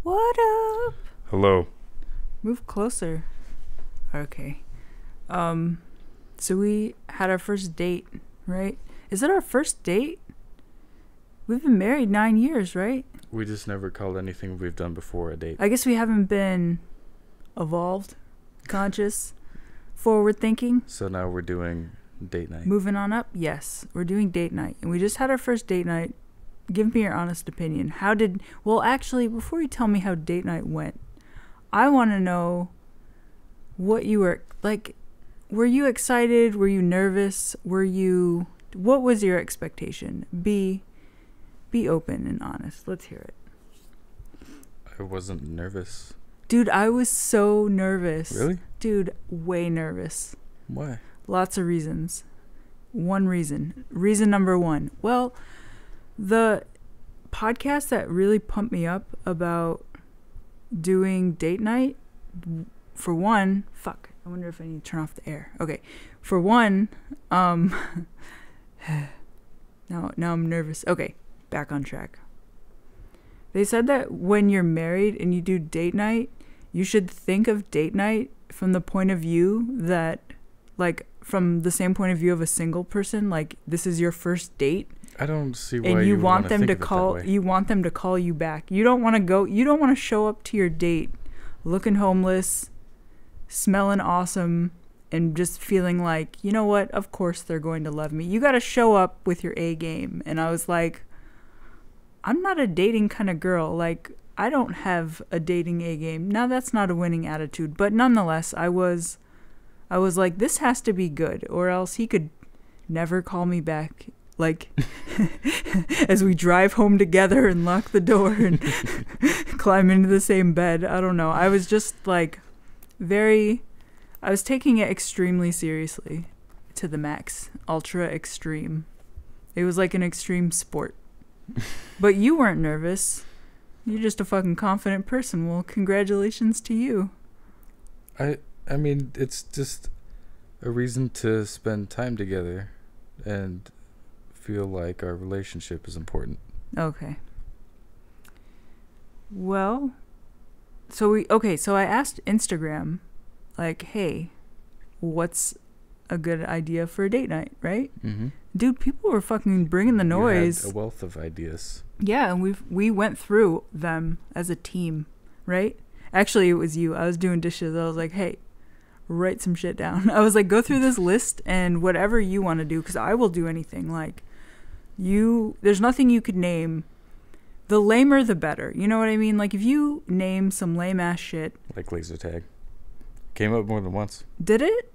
What up? Hello. Move closer. Okay. So we had our first date, right? Is it our first date? We've been married 9 years, right? We just never called anything we've done before a date. I guess we haven't been evolved, conscious, forward thinking. So now we're doing date night. Moving on up? Yes. We're doing date night. And we just had our first date night. Give me your honest opinion. Well, actually, before you tell me how date night went, I want to know what you were, like, were you excited? Were you nervous? What was your expectation? Be open and honest. Let's hear it. I wasn't nervous. Dude, I was so nervous. Really? Dude, way nervous. Why? Lots of reasons. One reason. Reason number one. Well, the podcast that really pumped me up about doing date night, for one, I wonder if I need to turn off the air. Okay. For one, now I'm nervous. Okay, back on track. They said that when you're married and you do date night, you should think of date night from the point of view that, like, from the same point of view of a single person, like, this is your first date. I don't see why and you want them to call you want them to call you back. You don't want to show up to your date looking homeless, smelling awesome, and just feeling like, you know what, of course they're going to love me. You got to show up with your A game. And I was like, I'm not a dating kind of girl. Like, I don't have a dating A game. Now, that's not a winning attitude, but nonetheless, I was like, this has to be good, or else he could never call me back. Like, as we drive home together and lock the door and climb into the same bed. I don't know. I was just like I was taking it extremely seriously, to the max, ultra extreme. It was like an extreme sport. But you weren't nervous. You're just a fucking confident person. Well, congratulations to you. I mean, it's just a reason to spend time together and feel like our relationship is important. Okay. Well, so I asked Instagram, like, hey, what's a good idea for a date night, right? Mm-hmm. Dude, people were fucking bringing the noise. You had a wealth of ideas. Yeah, and we went through them as a team, right? Actually, it was you. I was doing dishes. I was like, hey, write some shit down. I was like, go through this list and whatever you want to do, because I will do anything. Like, there's nothing you could name. The lamer, the better. You know what I mean? Like, if you name some lame-ass shit. Like laser tag. Came up more than once. Did it?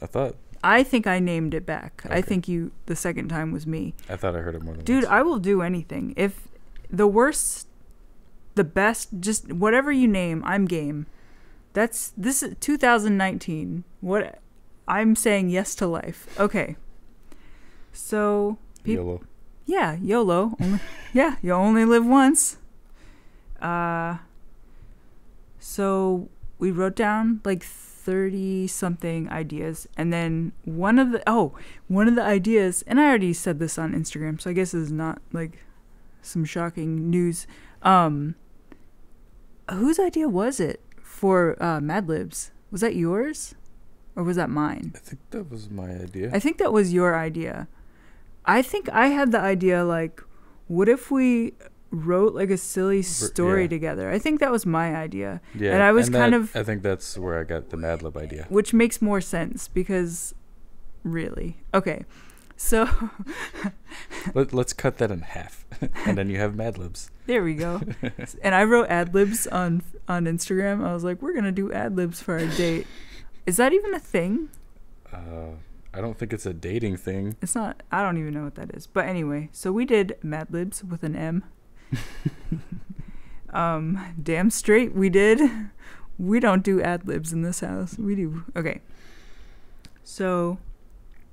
I thought. I think I named it back. Okay. I think the second time was me. I thought I heard it more than once. Dude, I will do anything. If the worst, the best, just whatever you name, I'm game. This is 2019. What I'm saying yes to life. Okay. So YOLO. Yeah, YOLO. Yeah, you only live once. So we wrote down like 30 something ideas, and then one of the ideas, and I already said this on Instagram, so I guess this is not like some shocking news. Whose idea was it for Mad Libs? Was that yours or was that mine? I think that was my idea. I think that was your idea. I think I had the idea, like, what if we wrote like a silly story together? I think that was my idea. Yeah, and I think that's where I got the Mad Lib idea. Which makes more sense because, really. Okay, so. Let's cut that in half, and then you have Mad Libs. There we go. And I wrote ad libs on Instagram. I was like, we're going to do ad libs for our date. Is that even a thing? I don't think it's a dating thing. It's not. I don't even know what that is. But anyway, so we did Mad Libs with an M. Damn straight we did. We don't do ad libs in this house. We do. Okay. So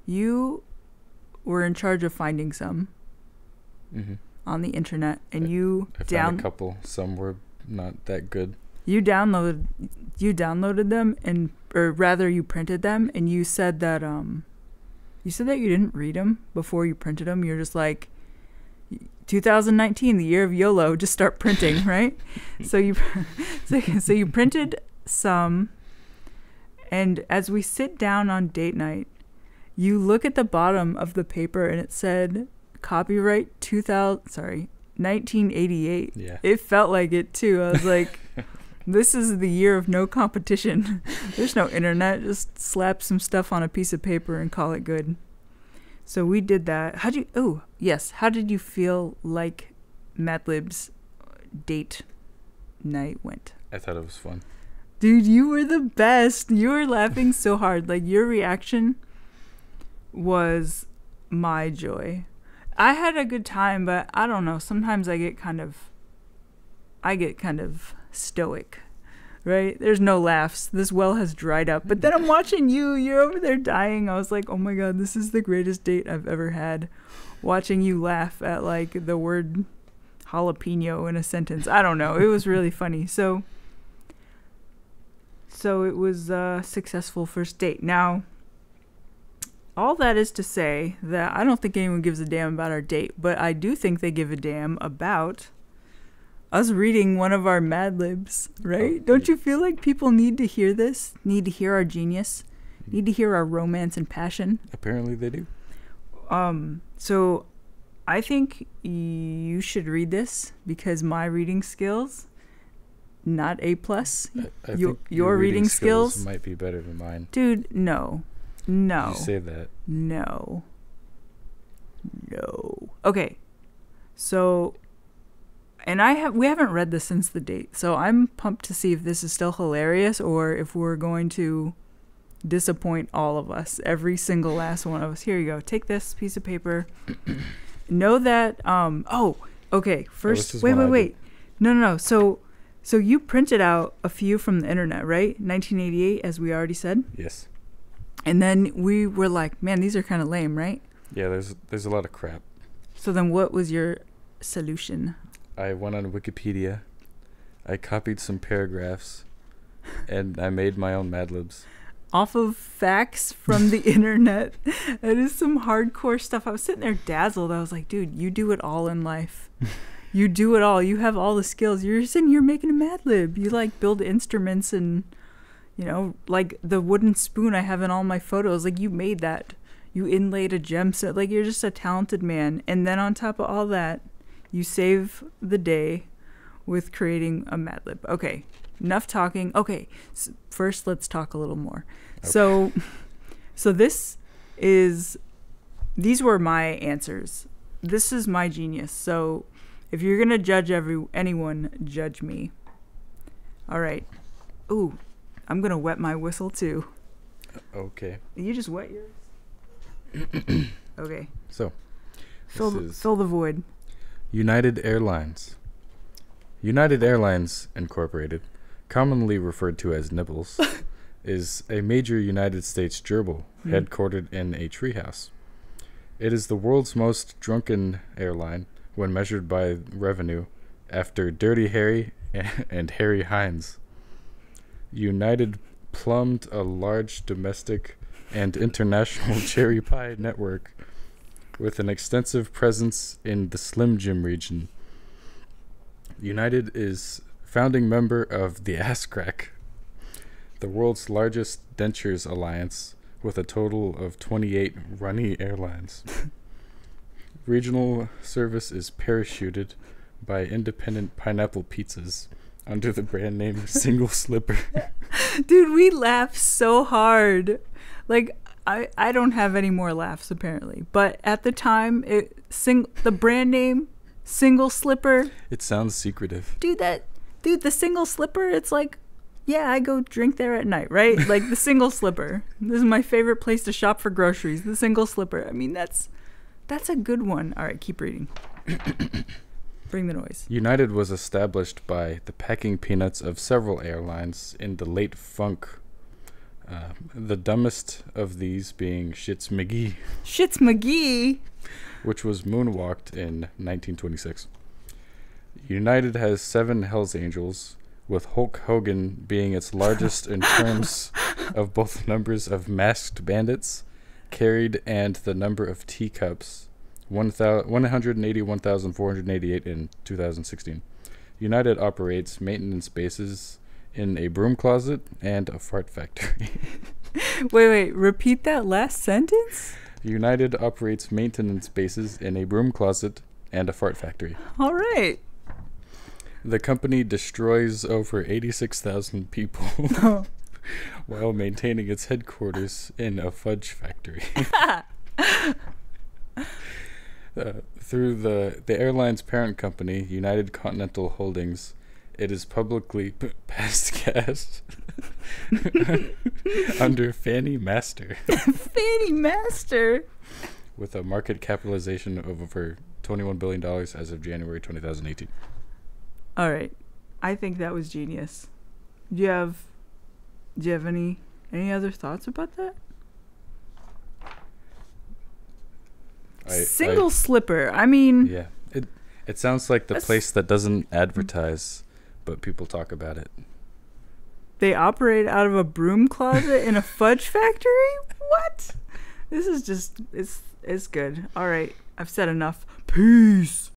you were in charge of finding some on the internet, and I found a couple. Some were not that good. You downloaded them, or rather you printed them, and you said that you didn't read them before you printed them. You're just like, 2019, the year of YOLO, just start printing, right? So you printed some, and as we sit down on date night, you look at the bottom of the paper and it said copyright 1988. Yeah. It felt like it too. I was like, this is the year of no competition. There's no internet. Just slap some stuff on a piece of paper and call it good. So we did that. How did you feel like Mad Lib's date night went? I thought it was fun. Dude, you were the best. You were laughing so hard. Like, your reaction was my joy. I had a good time, but I don't know. Sometimes I get kind of stoic, right? There's no laughs. This well has dried up. But then I'm watching you. You're over there dying. I was like, oh my God, this is the greatest date I've ever had. Watching you laugh at, like, the word jalapeno in a sentence. I don't know. It was really funny. So it was a successful first date. Now, all that is to say that I don't think anyone gives a damn about our date, but I do think they give a damn about us reading one of our Mad Libs, right? Don't you feel like people need to hear this? Need to hear our genius? Need to hear our romance and passion? Apparently they do. So I think you should read this because my reading skills, not A+. I think your reading skills might be better than mine. Dude, no. You say that. No. Okay. So, and we haven't read this since the date, so I'm pumped to see if this is still hilarious or if we're going to disappoint all of us, every single last one of us. Here you go. Take this piece of paper. Know that. Okay. First, wait. No. So you printed out a few from the internet, right? 1988, as we already said. Yes. And then we were like, man, these are kind of lame, right? Yeah, there's a lot of crap. So then what was your solution? I went on Wikipedia, I copied some paragraphs, and I made my own Mad Libs. Off of facts from the internet. That is some hardcore stuff. I was sitting there dazzled. I was like, dude, you do it all in life. You do it all. You have all the skills. You're sitting here making a Mad Lib. You, like, build instruments and, you know, like the wooden spoon I have in all my photos. Like, you made that. You inlaid a gem set. Like, you're just a talented man. And then on top of all that, you save the day with creating a Mad Lib. Okay, enough talking. Okay, so first let's talk a little more. Okay. So these were my answers. This is my genius. So if you're gonna judge anyone, judge me. All right. Ooh, I'm gonna wet my whistle too. Okay. You just wet yours. Okay. So fill the void. United Airlines. United Airlines Incorporated, commonly referred to as Nibbles, is a major United States gerbil headquartered in a treehouse. It is the world's most drunken airline when measured by revenue, after Dirty Harry and Harry Hines. United plumbed a large domestic and international cherry pie network with an extensive presence in the Slim Jim region. United is founding member of the Ass Crack, the world's largest dentures alliance, with a total of 28 runny airlines. Regional service is parachuted by independent pineapple pizzas under the brand name Single Slipper. Dude, we laugh so hard. Like, I don't have any more laughs apparently, but at the time, the brand name Single Slipper. It sounds secretive. Dude, the Single Slipper. It's like, yeah, I go drink there at night, right? Like the Single Slipper. This is my favorite place to shop for groceries. The Single Slipper. I mean, that's a good one. All right, keep reading. Bring the noise. United was established by the packing peanuts of several airlines in the late funk. The dumbest of these being Schitt's McGee. Schitt's McGee? Which was moonwalked in 1926. United has 7 Hells Angels, with Hulk Hogan being its largest in terms of both numbers of masked bandits carried and the number of teacups 181,488 in 2016. United operates maintenance bases in a broom closet and a fart factory. Wait, repeat that last sentence? United operates maintenance bases in a broom closet and a fart factory. All right. The company destroys over 86,000 people while maintaining its headquarters in a fudge factory. Through the airline's parent company, United Continental Holdings, it is publicly passed gas under Fannie Master. Fannie Master. With a market capitalization of over $21 billion as of January 2018. All right. I think that was genius. Do you have any other thoughts about that? Single slipper. I mean, yeah. It sounds like the place that doesn't advertise, but people talk about it. They operate out of a broom closet in a fudge factory? What? This is just it's good. All right. I've said enough. Peace.